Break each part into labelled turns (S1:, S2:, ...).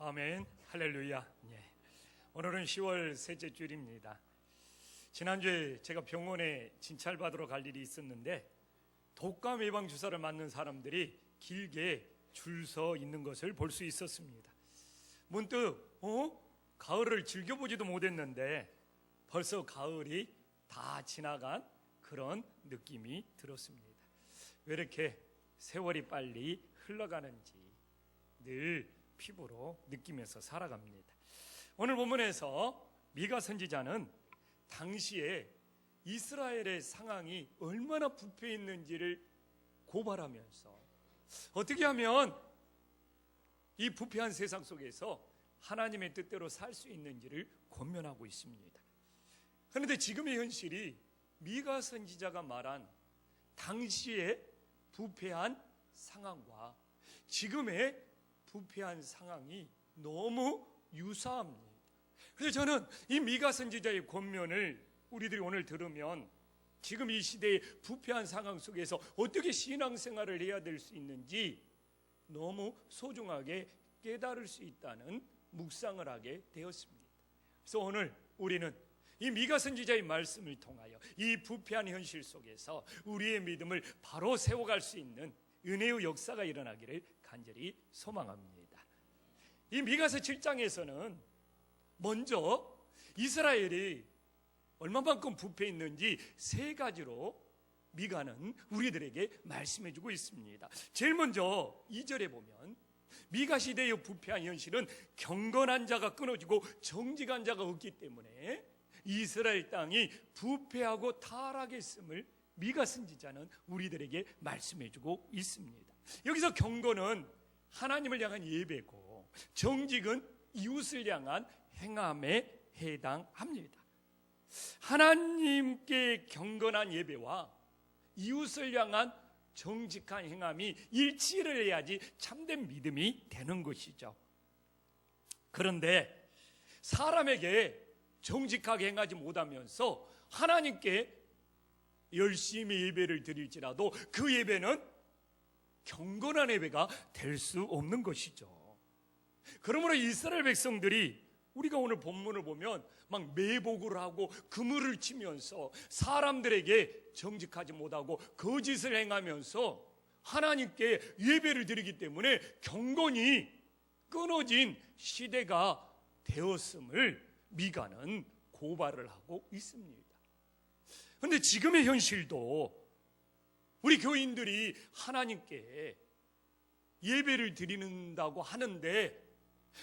S1: 아멘, 할렐루야. 오늘은 10월 셋째 주일입니다. 지난주에 제가 병원에 진찰받으러 갈 일이 있었는데 독감 예방 주사를 맞는 사람들이 길게 줄 서 있는 것을 볼 수 있었습니다. 문득 가을을 즐겨보지도 못했는데 벌써 가을이 다 지나간 그런 느낌이 들었습니다. 왜 이렇게 세월이 빨리 흘러가는지 늘 피부로 느끼면서 살아갑니다. 오늘 본문에서 미가 선지자는 당시에 이스라엘의 상황이 얼마나 부패했는지를 고발하면서 어떻게 하면 이 부패한 세상 속에서 하나님의 뜻대로 살 수 있는지를 권면하고 있습니다. 그런데 지금의 현실이 미가 선지자가 말한 당시의 부패한 상황과 지금의 부패한 상황이 너무 유사합니다. 그래서 저는 이 미가 선지자의 권면을 우리들이 오늘 들으면 지금 이 시대의 부패한 상황 속에서 어떻게 신앙생활을 해야 될 수 있는지 너무 소중하게 깨달을 수 있다는 묵상을 하게 되었습니다. 그래서 오늘 우리는 이 미가 선지자의 말씀을 통하여 이 부패한 현실 속에서 우리의 믿음을 바로 세워갈 수 있는 은혜의 역사가 일어나기를 간절히 소망합니다. 이 미가서 7장에서는 먼저 이스라엘이 얼마만큼 부패했는지 세 가지로 미가는 우리들에게 말씀해주고 있습니다. 제일 먼저 2절에 보면 미가 시대의 부패한 현실은 경건한 자가 끊어지고 정직한 자가 없기 때문에 이스라엘 땅이 부패하고 타락했음을 미가 선지자는 우리들에게 말씀해주고 있습니다. 여기서 경건은 하나님을 향한 예배고 정직은 이웃을 향한 행함에 해당합니다. 하나님께 경건한 예배와 이웃을 향한 정직한 행함이 일치를 해야지 참된 믿음이 되는 것이죠. 그런데 사람에게 정직하게 행하지 못하면서 하나님께 열심히 예배를 드릴지라도 그 예배는 경건한 예배가 될 수 없는 것이죠. 그러므로 이스라엘 백성들이 우리가 오늘 본문을 보면 막 매복을 하고 그물을 치면서 사람들에게 정직하지 못하고 거짓을 행하면서 하나님께 예배를 드리기 때문에 경건이 끊어진 시대가 되었음을 미가는 고발을 하고 있습니다. 그런데 지금의 현실도 우리 교인들이 하나님께 예배를 드린다고 하는데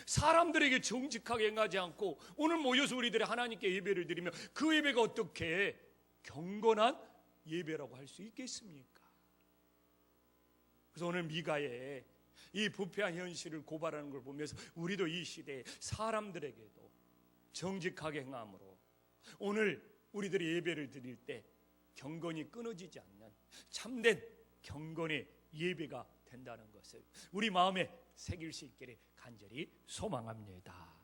S1: 사람들에게 정직하게 행하지 않고 오늘 모여서 우리들이 하나님께 예배를 드리면 그 예배가 어떻게 경건한 예배라고 할 수 있겠습니까? 그래서 오늘 미가의 이 부패한 현실을 고발하는 걸 보면서 우리도 이 시대에 사람들에게도 정직하게 행함으로 오늘 우리들이 예배를 드릴 때 경건이 끊어지지 않는 참된 경건의 예배가 된다는 것을 우리 마음에 새길 수 있기를 간절히 소망합니다.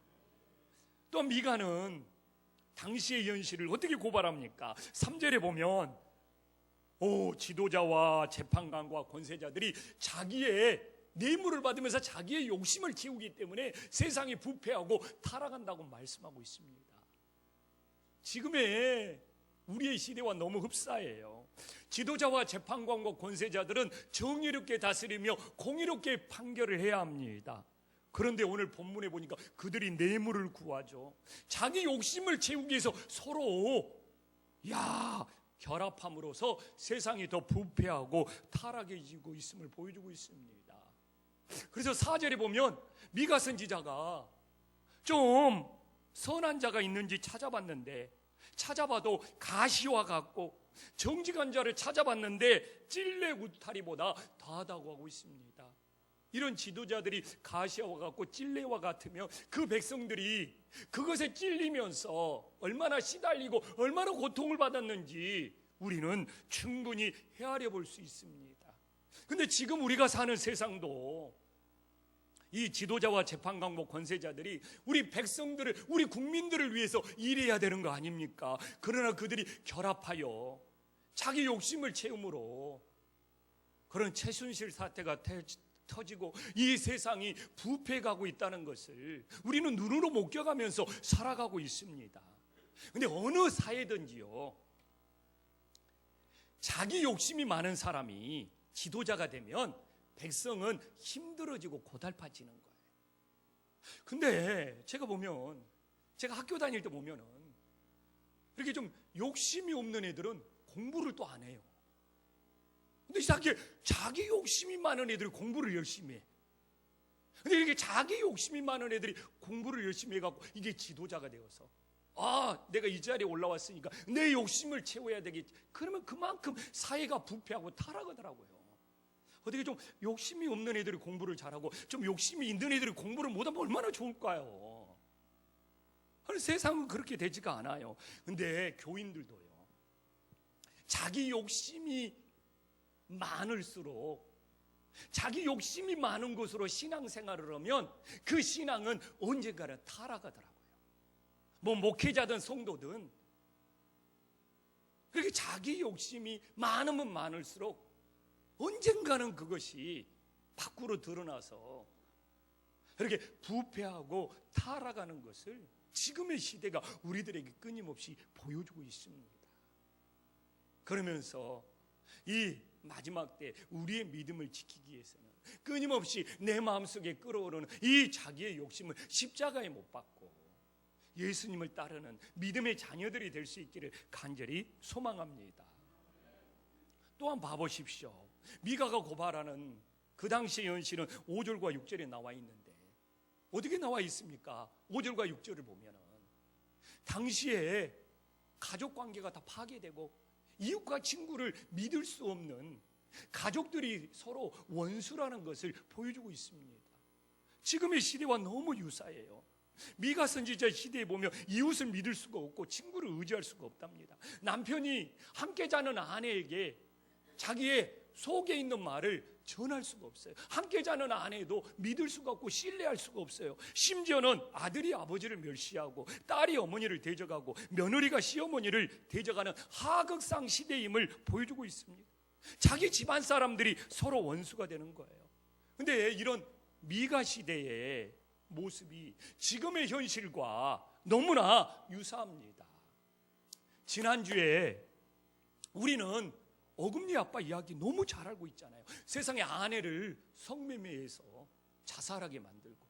S1: 또 미가는 당시의 현실을 어떻게 고발합니까? 3절에 보면 지도자와 재판관과 권세자들이 자기의 뇌물을 받으면서 자기의 욕심을 채우기 때문에 세상이 부패하고 타락한다고 말씀하고 있습니다. 지금의 우리의 시대와 너무 흡사해요. 지도자와 재판관과 권세자들은 정의롭게 다스리며 공의롭게 판결을 해야 합니다. 그런데 오늘 본문에 보니까 그들이 뇌물을 구하죠. 자기 욕심을 채우기 위해서 서로 결합함으로써 세상이 더 부패하고 타락해지고 있음을 보여주고 있습니다. 그래서 4절에 보면 미가 선지자가 좀 선한 자가 있는지 찾아봤는데 찾아봐도 가시와 같고 정직한 자를 찾아봤는데 찔레 울타리보다 더하다고 하고 있습니다. 이런 지도자들이 가시와 같고 찔레와 같으며 그 백성들이 그것에 찔리면서 얼마나 시달리고 얼마나 고통을 받았는지 우리는 충분히 헤아려 볼 수 있습니다. 그런데 지금 우리가 사는 세상도 이 지도자와 재판관과 권세자들이 우리 백성들을, 우리 국민들을 위해서 일해야 되는 거 아닙니까? 그러나 그들이 결합하여 자기 욕심을 채움으로 그런 최순실 사태가 터지고 이 세상이 부패가고 있다는 것을 우리는 눈으로 목격하면서 살아가고 있습니다. 근데 어느 사회든지요, 자기 욕심이 많은 사람이 지도자가 되면 백성은 힘들어지고 고달파지는 거예요. 근데 제가 학교 다닐 때 보면은 이렇게 좀 욕심이 없는 애들은 공부를 또 안 해요. 근데 자기 욕심이 많은 애들이 공부를 열심히 해. 근데 이렇게 자기 욕심이 많은 애들이 공부를 열심히 해갖고 이게 지도자가 되어서, 내가 이 자리에 올라왔으니까 내 욕심을 채워야 되겠지. 그러면 그만큼 사회가 부패하고 타락하더라고요. 어떻게 좀 욕심이 없는 애들이 공부를 잘하고 좀 욕심이 있는 애들이 공부를 못하면 얼마나 좋을까요? 아니, 세상은 그렇게 되지가 않아요. 근데 교인들도요, 자기 욕심이 많을수록, 자기 욕심이 많은 곳으로 신앙생활을 하면 그 신앙은 언젠가는 타락하더라고요. 뭐 목회자든 성도든 그렇게 자기 욕심이 많으면 많을수록 언젠가는 그것이 밖으로 드러나서 이렇게 부패하고 타락하는 것을 지금의 시대가 우리들에게 끊임없이 보여주고 있습니다. 그러면서 이 마지막 때 우리의 믿음을 지키기 위해서는 끊임없이 내 마음속에 끌어오르는 이 자기의 욕심을 십자가에 못 박고 예수님을 따르는 믿음의 자녀들이 될 수 있기를 간절히 소망합니다. 또한 봐보십시오. 미가가 고발하는 그 당시의 현실은 5절과 6절에 나와 있는데 어떻게 나와 있습니까? 5절과 6절을 보면은 당시에 가족 관계가 다 파괴되고 이웃과 친구를 믿을 수 없는 가족들이 서로 원수라는 것을 보여주고 있습니다. 지금의 시대와 너무 유사해요. 미가 선지자 시대에 보면 이웃을 믿을 수가 없고 친구를 의지할 수가 없답니다. 남편이 함께 자는 아내에게 자기의 속에 있는 말을 전할 수가 없어요. 함께 자는 아내도 믿을 수가 없고 신뢰할 수가 없어요. 심지어는 아들이 아버지를 멸시하고 딸이 어머니를 대적하고 며느리가 시어머니를 대적하는 하극상 시대임을 보여주고 있습니다. 자기 집안 사람들이 서로 원수가 되는 거예요. 근데 이런 미가 시대의 모습이 지금의 현실과 너무나 유사합니다. 지난주에 우리는 어금니 아빠 이야기 너무 잘 알고 있잖아요. 세상의 아내를 성매매해서 자살하게 만들고,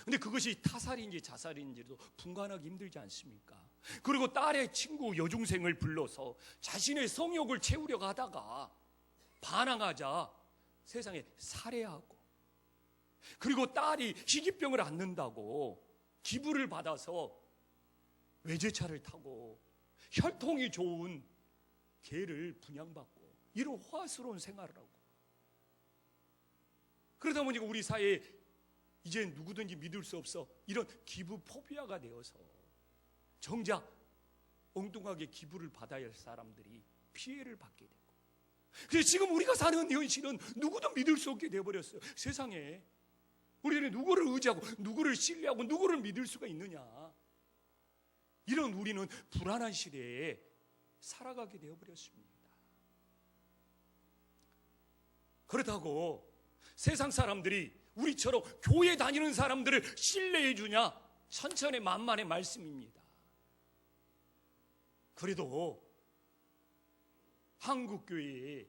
S1: 근데 그것이 타살인지 자살인지도 분간하기 힘들지 않습니까? 그리고 딸의 친구 여중생을 불러서 자신의 성욕을 채우려고 하다가 반항하자 세상에 살해하고, 그리고 딸이 희귀병을 앓는다고 기부를 받아서 외제차를 타고 혈통이 좋은 개를 분양받고 이런 화스러운 생활을 하고, 그러다 보니까 우리 사회에 이제 누구든지 믿을 수 없어 이런 기부 포비아가 되어서 정작 엉뚱하게 기부를 받아야 할 사람들이 피해를 받게 되고, 그래서 지금 우리가 사는 현실은 누구도 믿을 수 없게 되어버렸어요. 세상에 우리는 누구를 의지하고 누구를 신뢰하고 누구를 믿을 수가 있느냐, 이런 우리는 불안한 시대에 살아가게 되어버렸습니다. 그렇다고 세상 사람들이 우리처럼 교회 다니는 사람들을 신뢰해 주냐? 천천히 만만의 말씀입니다. 그래도 한국 교회에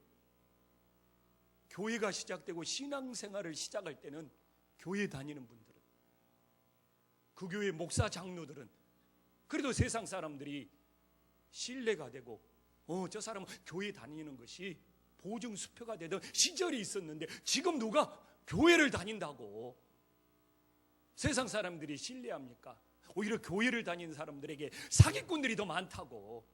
S1: 교회가 시작되고 신앙생활을 시작할 때는 교회 다니는 분들은, 그 교회 목사 장로들은 그래도 세상 사람들이 신뢰가 되고 저 사람은 교회 다니는 것이 보증 수표가 되던 시절이 있었는데, 지금 누가 교회를 다닌다고 세상 사람들이 신뢰합니까? 오히려 교회를 다니는 사람들에게 사기꾼들이 더 많다고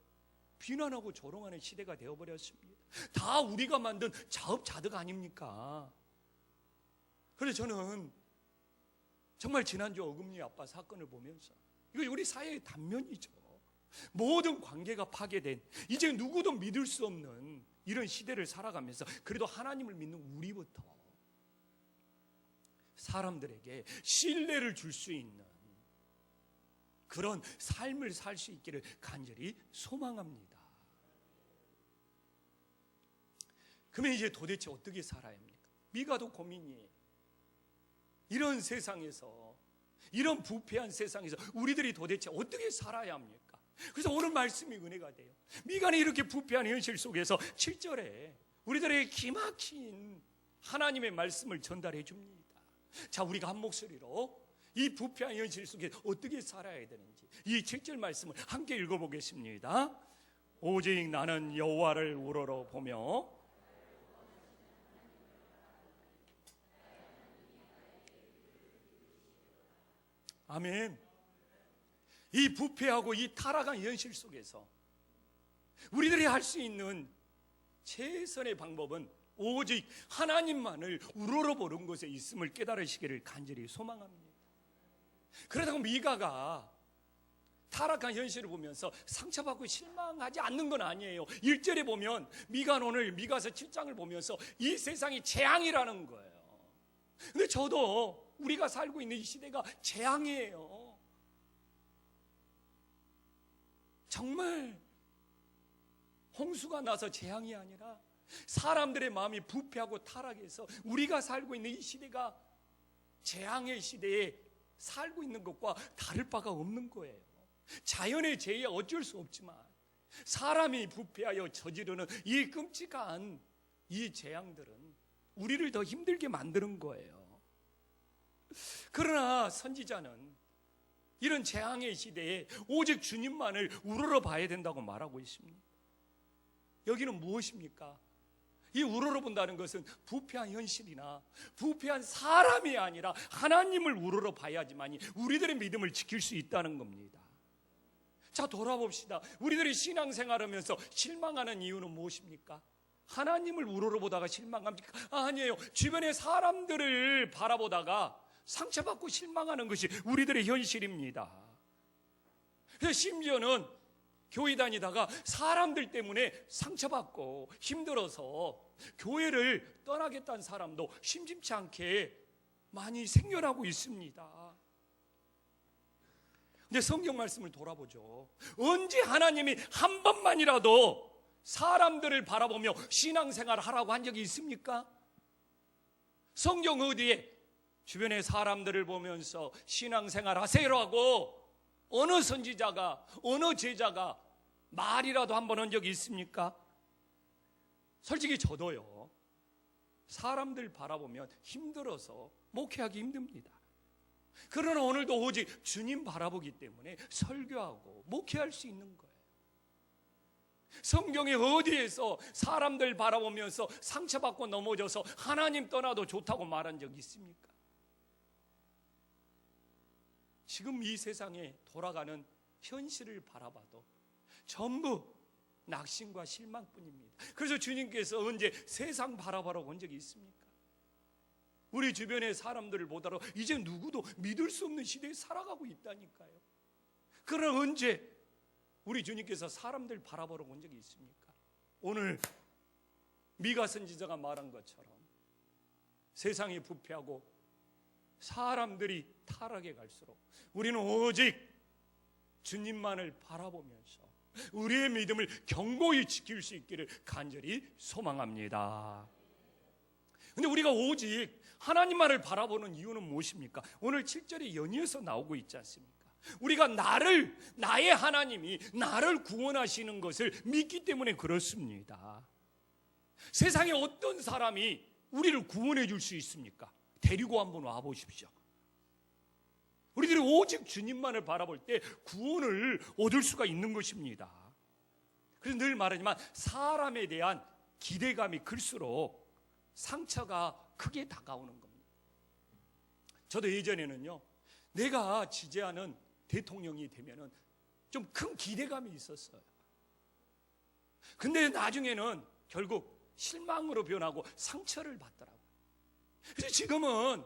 S1: 비난하고 조롱하는 시대가 되어버렸습니다. 다 우리가 만든 자업자득 아닙니까? 그래서 저는 정말 지난주 어금니 아빠 사건을 보면서 이거 우리 사회의 단면이죠. 모든 관계가 파괴된, 이제 누구도 믿을 수 없는 이런 시대를 살아가면서 그래도 하나님을 믿는 우리부터 사람들에게 신뢰를 줄 수 있는 그런 삶을 살 수 있기를 간절히 소망합니다. 그러면 이제 도대체 어떻게 살아야 합니까? 미가도 고민이에요. 이런 세상에서, 이런 부패한 세상에서 우리들이 도대체 어떻게 살아야 합니까? 그래서 오늘 말씀이 은혜가 돼요. 미가는 이렇게 부패한 현실 속에서 7절에 우리들에게 기막힌 하나님의 말씀을 전달해 줍니다. 자, 우리가 한 목소리로 이 부패한 현실 속에 어떻게 살아야 되는지 이 7절 말씀을 함께 읽어보겠습니다. 오직 나는 여호와를 우러러 보며 아멘. 이 부패하고 이 타락한 현실 속에서 우리들이 할 수 있는 최선의 방법은 오직 하나님만을 우러러 보는 것에 있음을 깨달으시기를 간절히 소망합니다. 그러다가 미가가 타락한 현실을 보면서 상처받고 실망하지 않는 건 아니에요. 1절에 보면 미가는 오늘 미가서 7장을 보면서 이 세상이 재앙이라는 거예요. 근데 저도 우리가 살고 있는 이 시대가 재앙이에요. 정말 홍수가 나서 재앙이 아니라 사람들의 마음이 부패하고 타락해서 우리가 살고 있는 이 시대가 재앙의 시대에 살고 있는 것과 다를 바가 없는 거예요. 자연의 재해에 어쩔 수 없지만 사람이 부패하여 저지르는 이 끔찍한 이 재앙들은 우리를 더 힘들게 만드는 거예요. 그러나 선지자는 이런 재앙의 시대에 오직 주님만을 우러러 봐야 된다고 말하고 있습니다. 여기는 무엇입니까? 이 우러러 본다는 것은 부패한 현실이나 부패한 사람이 아니라 하나님을 우러러 봐야지만이 우리들의 믿음을 지킬 수 있다는 겁니다. 자, 돌아봅시다. 우리들이 신앙생활하면서 실망하는 이유는 무엇입니까? 하나님을 우러러 보다가 실망합니까? 아니에요. 주변의 사람들을 바라보다가 상처받고 실망하는 것이 우리들의 현실입니다. 그래서 심지어는 교회 다니다가 사람들 때문에 상처받고 힘들어서 교회를 떠나겠다는 사람도 심심치 않게 많이 생겨나고 있습니다. 근데 성경 말씀을 돌아보죠. 언제 하나님이 한 번만이라도 사람들을 바라보며 신앙생활을 하라고 한 적이 있습니까? 성경 어디에 주변의 사람들을 보면서 신앙생활 하세요라고 어느 선지자가, 어느 제자가 말이라도 한 번 한 적이 있습니까? 솔직히 저도요, 사람들 바라보면 힘들어서 목회하기 힘듭니다. 그러나 오늘도 오직 주님 바라보기 때문에 설교하고 목회할 수 있는 거예요. 성경에 어디에서 사람들 바라보면서 상처받고 넘어져서 하나님 떠나도 좋다고 말한 적이 있습니까? 지금 이 세상에 돌아가는 현실을 바라봐도 전부 낙심과 실망뿐입니다. 그래서 주님께서 언제 세상 바라보라고 온 적이 있습니까? 우리 주변의 사람들을 보더라도 이제 누구도 믿을 수 없는 시대에 살아가고 있다니까요. 그러나 언제 우리 주님께서 사람들 바라보라고 온 적이 있습니까? 오늘 미가 선지자가 말한 것처럼 세상이 부패하고 사람들이 타락해 갈수록 우리는 오직 주님만을 바라보면서 우리의 믿음을 견고히 지킬 수 있기를 간절히 소망합니다. 근데 우리가 오직 하나님만을 바라보는 이유는 무엇입니까? 오늘 7절에 연이어서 나오고 있지 않습니까? 우리가 나의 하나님이 나를 구원하시는 것을 믿기 때문에 그렇습니다. 세상에 어떤 사람이 우리를 구원해 줄 수 있습니까? 데리고 한번 와 보십시오. 우리들이 오직 주님만을 바라볼 때 구원을 얻을 수가 있는 것입니다. 그래서 늘 말하지만 사람에 대한 기대감이 클수록 상처가 크게 다가오는 겁니다. 저도 예전에는요, 내가 지지하는 대통령이 되면은 좀 큰 기대감이 있었어요. 근데 나중에는 결국 실망으로 변하고 상처를 받더라고요. 그래서 지금은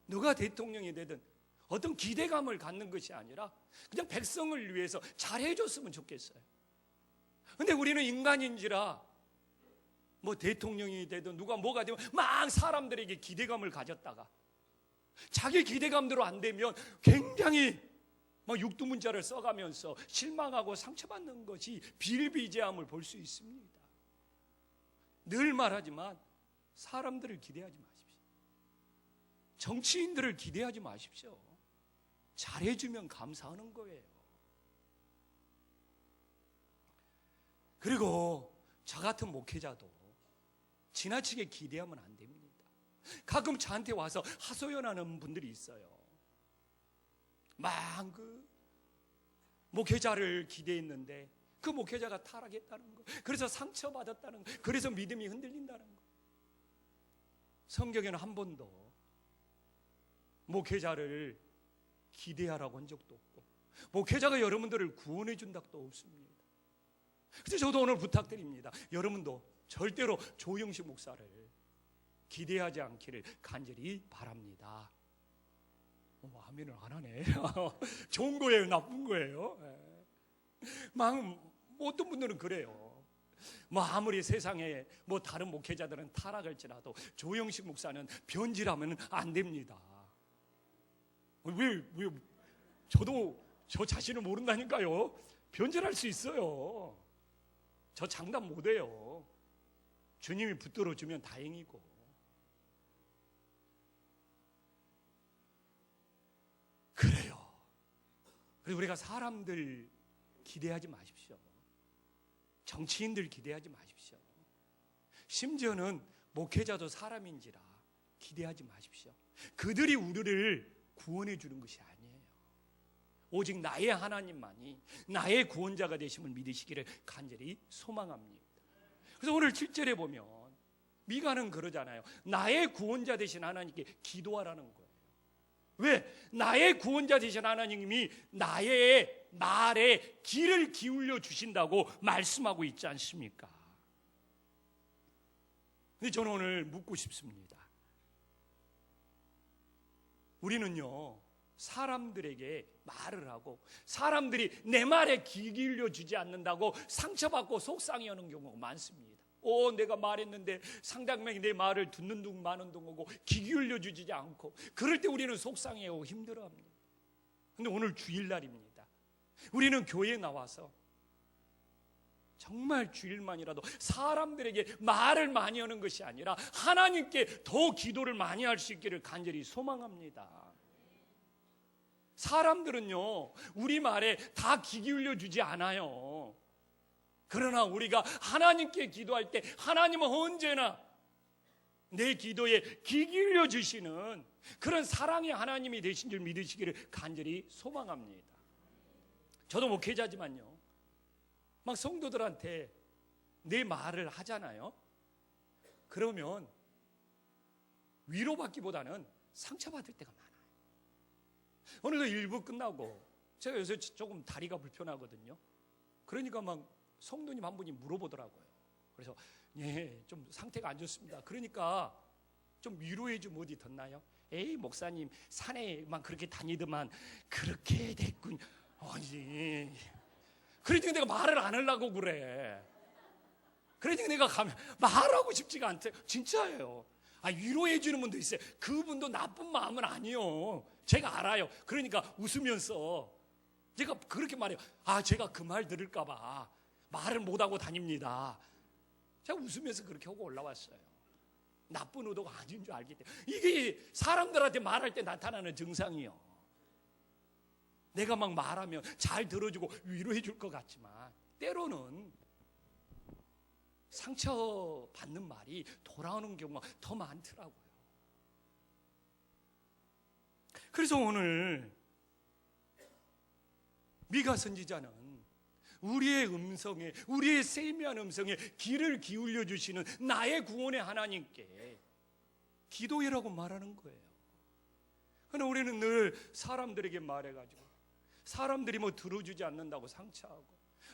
S1: 누가 대통령이 되든 어떤 기대감을 갖는 것이 아니라 그냥 백성을 위해서 잘해줬으면 좋겠어요. 근데 우리는 인간인지라 뭐 대통령이 되든 누가 뭐가 되면 막 사람들에게 기대감을 가졌다가 자기 기대감대로 안 되면 굉장히 막 육두문자를 써가면서 실망하고 상처받는 것이 비일비재함을 볼 수 있습니다. 늘 말하지만 사람들을 기대하지 마십시오. 정치인들을 기대하지 마십시오. 잘해주면 감사하는 거예요. 그리고 저 같은 목회자도 지나치게 기대하면 안 됩니다. 가끔 저한테 와서 하소연하는 분들이 있어요. 막 그 목회자를 기대했는데 그 목회자가 타락했다는 거, 그래서 상처받았다는 거, 그래서 믿음이 흔들린다는 거. 성경에는 한 번도 목회자를 기대하라고 한 적도 없고 목회자가 여러분들을 구원해 준 적도 없습니다. 그래서 저도 오늘 부탁드립니다. 여러분도 절대로 조영식 목사를 기대하지 않기를 간절히 바랍니다. 아멘을 안 하네. 좋은 거예요, 나쁜 거예요? 막 어떤 분들은 그래요. 아무리 세상에 다른 목회자들은 타락할지라도 조영식 목사는 변질하면 안 됩니다. 왜 저도 저 자신을 모른다니까요. 변질할 수 있어요. 저 장담 못해요. 주님이 붙들어 주면 다행이고. 그래요. 그리고 우리가 사람들 기대하지 마십시오. 정치인들 기대하지 마십시오. 심지어는 목회자도 사람인지라 기대하지 마십시오. 그들이 우리를 구원해 주는 것이 아니에요. 오직 나의 하나님만이 나의 구원자가 되심을 믿으시기를 간절히 소망합니다. 그래서 오늘 7절에 보면 미가는 그러잖아요. 나의 구원자 되신 하나님께 기도하라는 거예요. 왜? 나의 구원자 되신 하나님이 나의 말에 귀를 기울여 주신다고 말씀하고 있지 않습니까? 근데 저는 오늘 묻고 싶습니다. 우리는요, 사람들에게 말을 하고 사람들이 내 말에 귀 기울여 주지 않는다고 상처받고 속상해하는 경우가 많습니다. 내가 말했는데 상대방이 내 말을 듣는 둥 마는 둥하고 귀 기울여 주지 않고, 그럴 때 우리는 속상해하고 힘들어합니다. 그런데 오늘 주일날입니다. 우리는 교회에 나와서 정말 주일만이라도 사람들에게 말을 많이 하는 것이 아니라 하나님께 더 기도를 많이 할 수 있기를 간절히 소망합니다. 사람들은요, 우리 말에 다 귀 기울여 주지 않아요. 그러나 우리가 하나님께 기도할 때 하나님은 언제나 내 기도에 귀 기울여 주시는 그런 사랑의 하나님이 되신 줄 믿으시기를 간절히 소망합니다. 저도 목회자지만요, 막 성도들한테 내 말을 하잖아요. 그러면 위로받기보다는 상처받을 때가 많아요. 오늘도 일부 끝나고 제가 요새 조금 다리가 불편하거든요. 그러니까 막 성도님 한 분이 물어보더라고요. 그래서 좀 상태가 안 좋습니다. 그러니까 좀 위로해 주면 어디 덧나요? 에이 목사님 산에만 그렇게 다니더만 그렇게 됐군. 아니, 그러니까 내가 말을 안 하려고 그래. 그러니까 내가 가면 말하고 싶지가 않대. 진짜예요. 위로해 주는 분도 있어요. 그분도 나쁜 마음은 아니요. 제가 알아요. 그러니까 웃으면서 제가 그렇게 말해요. 제가 그 말 들을까 봐 말을 못하고 다닙니다. 제가 웃으면서 그렇게 하고 올라왔어요. 나쁜 의도가 아닌 줄 알기 때문에. 이게 사람들한테 말할 때 나타나는 증상이요. 내가 막 말하면 잘 들어주고 위로해 줄 것 같지만 때로는 상처받는 말이 돌아오는 경우가 더 많더라고요. 그래서 오늘 미가 선지자는 우리의 음성에, 우리의 세미한 음성에 귀를 기울여 주시는 나의 구원의 하나님께 기도해라고 말하는 거예요. 그러나 우리는 늘 사람들에게 말해가지고 사람들이 들어주지 않는다고 상처하고,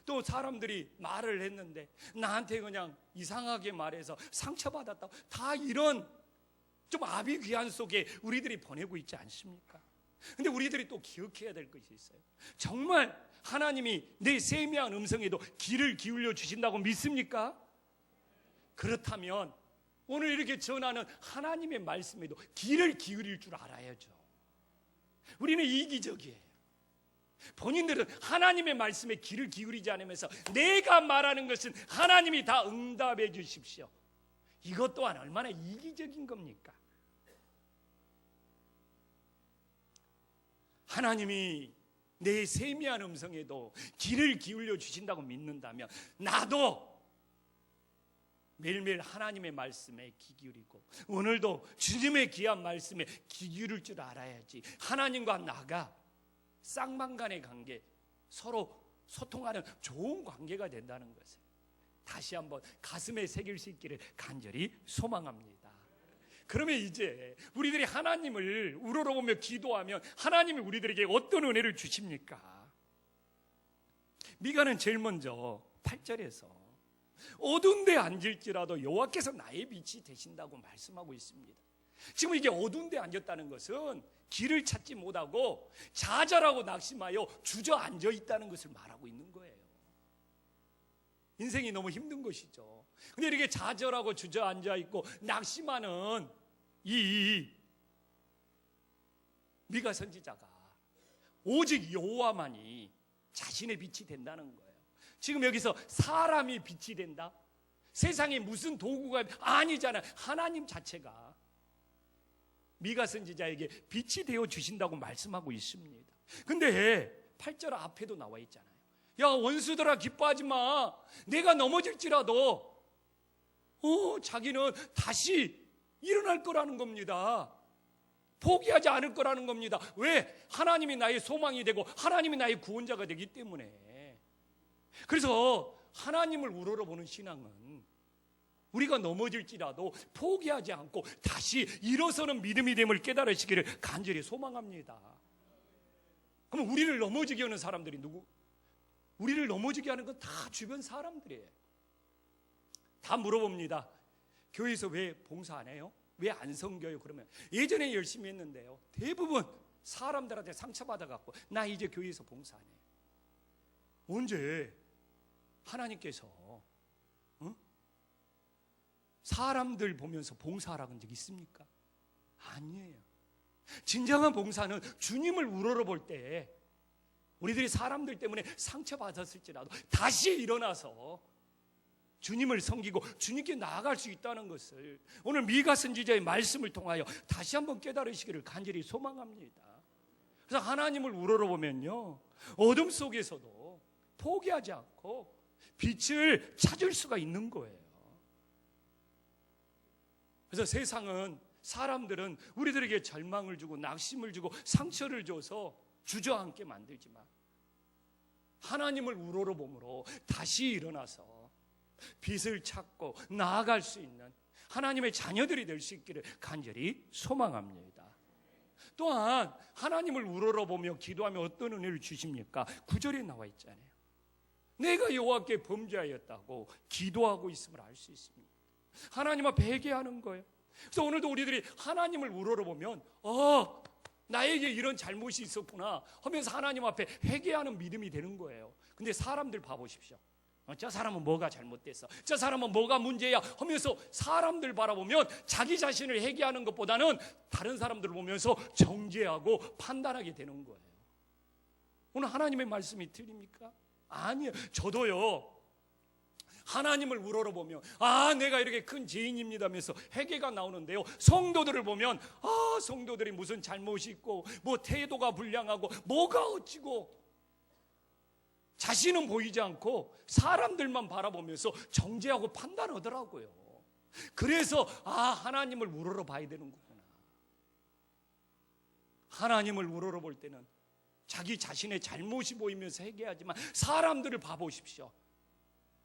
S1: 또 사람들이 말을 했는데 나한테 그냥 이상하게 말해서 상처받았다고, 다 이런 좀 아비귀환 속에 우리들이 보내고 있지 않습니까? 근데 우리들이 또 기억해야 될 것이 있어요. 정말 하나님이 내 세미한 음성에도 귀를 기울여 주신다고 믿습니까? 그렇다면 오늘 이렇게 전하는 하나님의 말씀에도 귀를 기울일 줄 알아야죠. 우리는 이기적이에요. 본인들은 하나님의 말씀에 귀를 기울이지 않으면서 내가 말하는 것은 하나님이 다 응답해 주십시오, 이것 또한 얼마나 이기적인 겁니까? 하나님이 내 세미한 음성에도 귀를 기울여 주신다고 믿는다면 나도 매일매일 하나님의 말씀에 귀 기울이고 오늘도 주님의 귀한 말씀에 귀 기울일 줄 알아야지. 하나님과 나가 쌍방간의 관계, 서로 소통하는 좋은 관계가 된다는 것을 다시 한번 가슴에 새길 수 있기를 간절히 소망합니다. 그러면 이제 우리들이 하나님을 우러러보며 기도하면 하나님이 우리들에게 어떤 은혜를 주십니까? 미가는 제일 먼저 8절에서 어두운 데 앉을지라도 여호와께서 나의 빛이 되신다고 말씀하고 있습니다. 지금 이게 어두운 데 앉았다는 것은 길을 찾지 못하고 좌절하고 낙심하여 주저앉아 있다는 것을 말하고 있는 거예요. 인생이 너무 힘든 것이죠. 근데 이렇게 좌절하고 주저앉아 있고 낙심하는 이 미가 선지자가 오직 여호와만이 자신의 빛이 된다는 거예요. 지금 여기서 사람이 빛이 된다? 세상에 무슨 도구가 아니잖아요. 하나님 자체가 미가 선지자에게 빛이 되어 주신다고 말씀하고 있습니다. 근데 8절 앞에도 나와 있잖아요. 야, 원수들아 기뻐하지 마. 내가 넘어질지라도 자기는 다시 일어날 거라는 겁니다. 포기하지 않을 거라는 겁니다. 왜? 하나님이 나의 소망이 되고 하나님이 나의 구원자가 되기 때문에. 그래서 하나님을 우러러보는 신앙은 우리가 넘어질지라도 포기하지 않고 다시 일어서는 믿음이 됨을 깨달으시기를 간절히 소망합니다. 그럼 우리를 넘어지게 하는 사람들이 누구? 우리를 넘어지게 하는 건 다 주변 사람들이에요. 다 물어봅니다. 교회에서 왜 봉사 안 해요? 왜 안 섬겨요? 그러면 예전에 열심히 했는데요. 대부분 사람들한테 상처받아갖고 나 이제 교회에서 봉사 안 해요. 언제 하나님께서 사람들 보면서 봉사하라고 한 적 있습니까? 아니에요. 진정한 봉사는 주님을 우러러볼 때 우리들이 사람들 때문에 상처받았을지라도 다시 일어나서 주님을 섬기고 주님께 나아갈 수 있다는 것을 오늘 미가 선지자의 말씀을 통하여 다시 한번 깨달으시기를 간절히 소망합니다. 그래서 하나님을 우러러보면요, 어둠 속에서도 포기하지 않고 빛을 찾을 수가 있는 거예요. 그래서 세상은, 사람들은 우리들에게 절망을 주고 낙심을 주고 상처를 줘서 주저앉게 만들지만 하나님을 우러러봄으로 다시 일어나서 빛을 찾고 나아갈 수 있는 하나님의 자녀들이 될 수 있기를 간절히 소망합니다. 또한 하나님을 우러러보며 기도하며 어떤 은혜를 주십니까? 9절에 나와 있잖아요. 내가 여호와께 범죄하였다고 기도하고 있음을 알 수 있습니다. 하나님 앞에 회개하는 거예요. 그래서 오늘도 우리들이 하나님을 우러러보면 나에게 이런 잘못이 있었구나 하면서 하나님 앞에 회개하는 믿음이 되는 거예요. 근데 사람들 봐보십시오. 저 사람은 뭐가 잘못됐어, 저 사람은 뭐가 문제야 하면서 사람들 바라보면 자기 자신을 회개하는 것보다는 다른 사람들을 보면서 정죄하고 판단하게 되는 거예요. 오늘 하나님의 말씀이 틀립니까? 아니에요. 저도요, 하나님을 우러러보면 내가 이렇게 큰 죄인입니다 하면서 회개가 나오는데요, 성도들을 보면 성도들이 무슨 잘못이 있고 뭐 태도가 불량하고 뭐가 어찌고 자신은 보이지 않고 사람들만 바라보면서 정죄하고 판단하더라고요. 그래서 하나님을 우러러봐야 되는 거구나. 하나님을 우러러볼 때는 자기 자신의 잘못이 보이면서 회개하지만 사람들을 봐보십시오.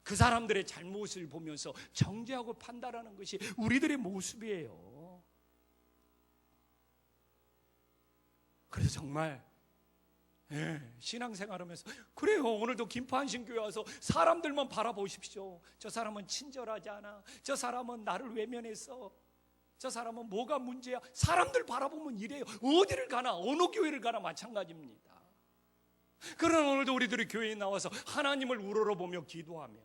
S1: 그 사람들의 잘못을 보면서 정죄하고 판단하는 것이 우리들의 모습이에요. 그래서 정말 신앙생활하면서 그래요. 오늘도 김포한신교회 와서 사람들만 바라보십시오. 저 사람은 친절하지 않아, 저 사람은 나를 외면했어, 저 사람은 뭐가 문제야. 사람들 바라보면 이래요. 어디를 가나, 어느 교회를 가나 마찬가지입니다. 그러나 오늘도 우리들이 교회에 나와서 하나님을 우러러보며 기도하며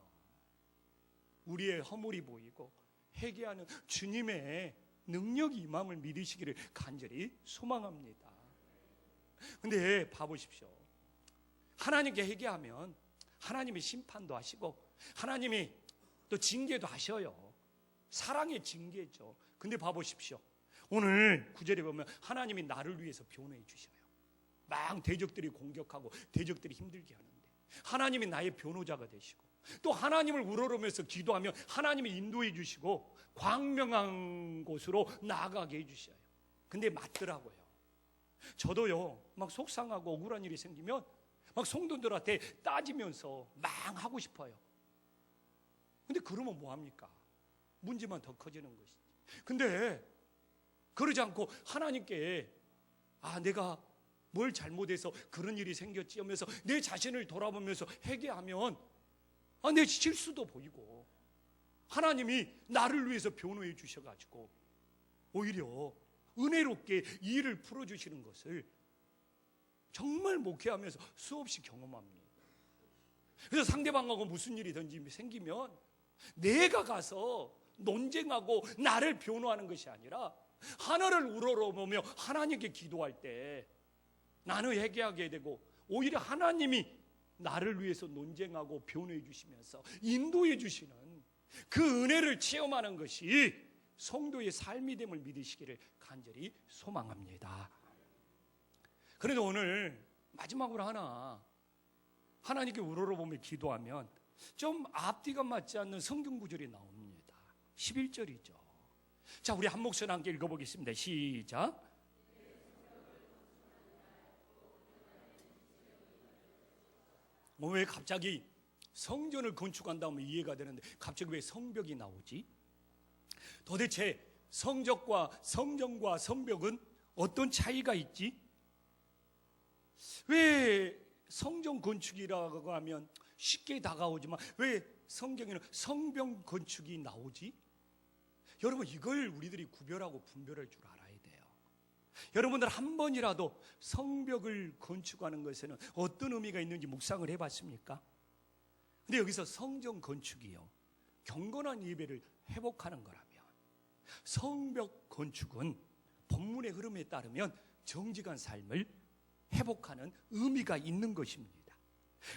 S1: 우리의 허물이 보이고 회개하는 주님의 능력이 임함을 믿으시기를 간절히 소망합니다. 근데 봐보십시오. 하나님께 회개하면 하나님이 심판도 하시고 하나님이 또 징계도 하셔요. 사랑의 징계죠. 근데 봐보십시오. 오늘 9절에 보면 하나님이 나를 위해서 변호해 주셔요. 막 대적들이 공격하고 대적들이 힘들게 하는데 하나님이 나의 변호자가 되시고, 또 하나님을 우러러면서 기도하면 하나님이 인도해 주시고 광명한 곳으로 나아가게 해주셔요. 근데 맞더라고요. 저도요, 막 속상하고 억울한 일이 생기면 막 성도들한테 따지면서 막 하고 싶어요. 근데 그러면 뭐합니까? 문제만 더 커지는 것이지. 근데 그러지 않고 하나님께 내가 뭘 잘못해서 그런 일이 생겼지 하면서 내 자신을 돌아보면서 회개하면 내 실수도 보이고 하나님이 나를 위해서 변호해 주셔가지고 오히려 은혜롭게 이 일을 풀어주시는 것을 정말 목회하면서 수없이 경험합니다. 그래서 상대방하고 무슨 일이든지 생기면 내가 가서 논쟁하고 나를 변호하는 것이 아니라 하나를 우러러보며 하나님께 기도할 때 나는 회개하게 되고 오히려 하나님이 나를 위해서 논쟁하고 변호해 주시면서 인도해 주시는 그 은혜를 체험하는 것이 성도의 삶이 됨을 믿으시기를 간절히 소망합니다. 그래도 오늘 마지막으로 하나님께 우러러보며 기도하면 좀 앞뒤가 맞지 않는 성경 구절이 나옵니다. 11절이죠. 자, 우리 한 목소리 함께 읽어보겠습니다. 시작. 왜 갑자기 성전을 건축한다면 이해가 되는데 갑자기 왜 성벽이 나오지? 도대체 성전과 성벽은 어떤 차이가 있지? 왜 성전 건축이라고 하면 쉽게 다가오지만 왜 성경에는 성벽 건축이 나오지? 여러분, 이걸 우리들이 구별하고 분별할 줄 알아야 돼요. 여러분들 한 번이라도 성벽을 건축하는 것에는 어떤 의미가 있는지 묵상을 해봤습니까? 근데 여기서 성전 건축이요, 경건한 예배를 회복하는 거라면, 성벽 건축은 본문의 흐름에 따르면 정직한 삶을 회복하는 의미가 있는 것입니다.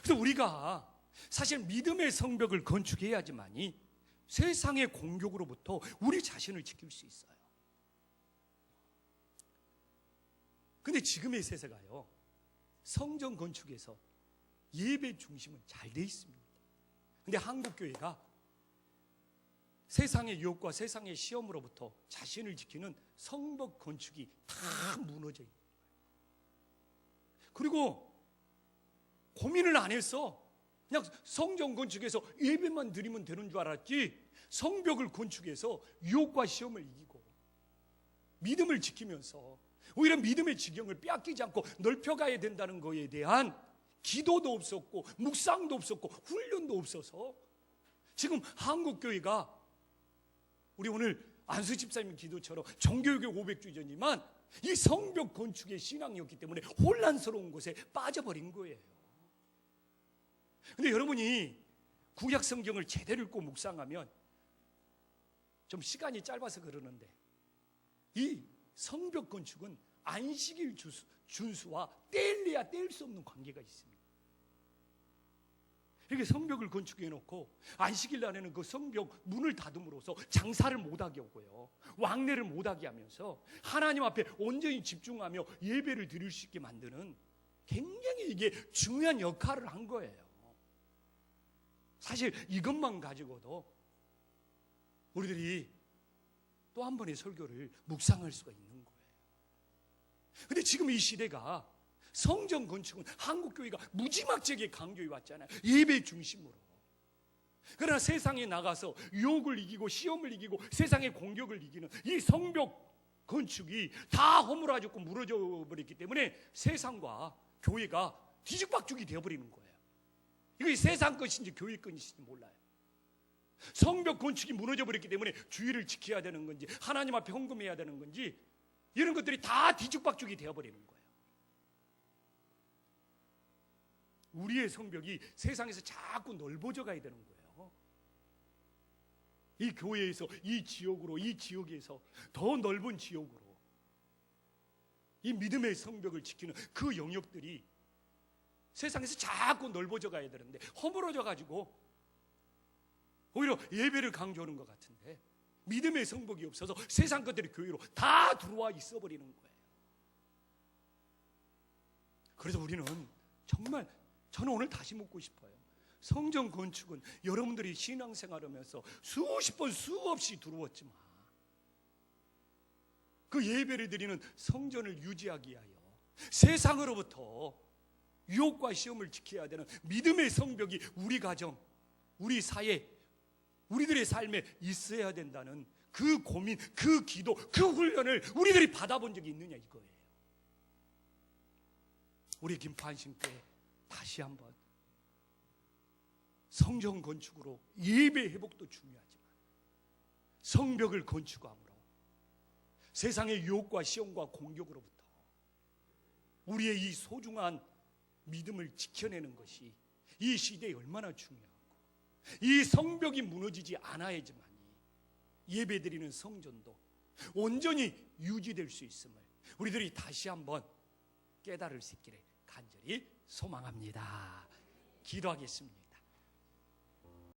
S1: 그래서 우리가 사실 믿음의 성벽을 건축해야지만이 세상의 공격으로부터 우리 자신을 지킬 수 있어요. 근데 지금의 세상가요, 성전 건축에서 예배 중심은 잘 돼 있습니다. 근데 한국 교회가 세상의 유혹과 세상의 시험으로부터 자신을 지키는 성벽 건축이 다 무너져 있는 거예요. 그리고 고민을 안 했어. 그냥 성전 건축에서 예배만 드리면 되는 줄 알았지, 성벽을 건축해서 유혹과 시험을 이기고 믿음을 지키면서 오히려 믿음의 지경을 빼앗기지 않고 넓혀가야 된다는 것에 대한 기도도 없었고 묵상도 없었고 훈련도 없어서 지금 한국교회가 우리 오늘 안수 집사님 기도처럼 정교육의 500주 전이지만 이 성벽 건축의 신앙이었기 때문에 혼란스러운 곳에 빠져버린 거예요. 근데 여러분이 구약 성경을 제대로 읽고 묵상하면, 좀 시간이 짧아서 그러는데 이 성벽 건축은 안식일 준수와 뗄래야 뗄 수 없는 관계가 있습니다. 이렇게 성벽을 건축해 놓고 안식일 날에는 그 성벽 문을 닫음으로써 장사를 못하게 하고요, 왕래를 못하게 하면서 하나님 앞에 온전히 집중하며 예배를 드릴 수 있게 만드는 굉장히 이게 중요한 역할을 한 거예요. 사실 이것만 가지고도 우리들이 또 한 번의 설교를 묵상할 수가 있는 거예요. 근데 지금 이 시대가 성전 건축은 한국교회가 무지막지하게 강조해 왔잖아요. 예배 중심으로. 그러나 세상에 나가서 유혹을 이기고 시험을 이기고 세상의 공격을 이기는 이 성벽 건축이 다 허물어지고 무너져 버렸기 때문에 세상과 교회가 뒤죽박죽이 되어버리는 거예요. 이거 세상 것인지 교회 것인지 몰라요. 성벽 건축이 무너져 버렸기 때문에 주의를 지켜야 되는 건지 하나님 앞에 헌금해야 되는 건지 이런 것들이 다 뒤죽박죽이 되어버리는 거예요. 우리의 성벽이 세상에서 자꾸 넓어져 가야 되는 거예요. 이 교회에서 이 지역으로, 이 지역에서 더 넓은 지역으로 이 믿음의 성벽을 지키는 그 영역들이 세상에서 자꾸 넓어져 가야 되는데 허물어져 가지고 오히려 예배를 강조하는 것 같은데 믿음의 성벽이 없어서 세상 것들이 교회로 다 들어와 있어버리는 거예요. 그래서 우리는 정말, 저는 오늘 다시 묻고 싶어요. 성전 건축은 여러분들이 신앙생활하면서 수십 번 수없이 들어왔지만 그 예배를 드리는 성전을 유지하기 위하여 세상으로부터 유혹과 시험을 지켜야 되는 믿음의 성벽이 우리 가정, 우리 사회, 우리들의 삶에 있어야 된다는 그 고민, 그 기도, 그 훈련을 우리들이 받아본 적이 있느냐 이거예요. 우리 김판신교회 다시 한번 성전 건축으로 예배 회복도 중요하지만 성벽을 건축함으로 세상의 유혹과 시험과 공격으로부터 우리의 이 소중한 믿음을 지켜내는 것이 이 시대에 얼마나 중요하고, 이 성벽이 무너지지 않아야지만이 예배드리는 성전도 온전히 유지될 수 있음을 우리들이 다시 한번 깨달을 수 있기를 간절히 소망합니다. 기도하겠습니다.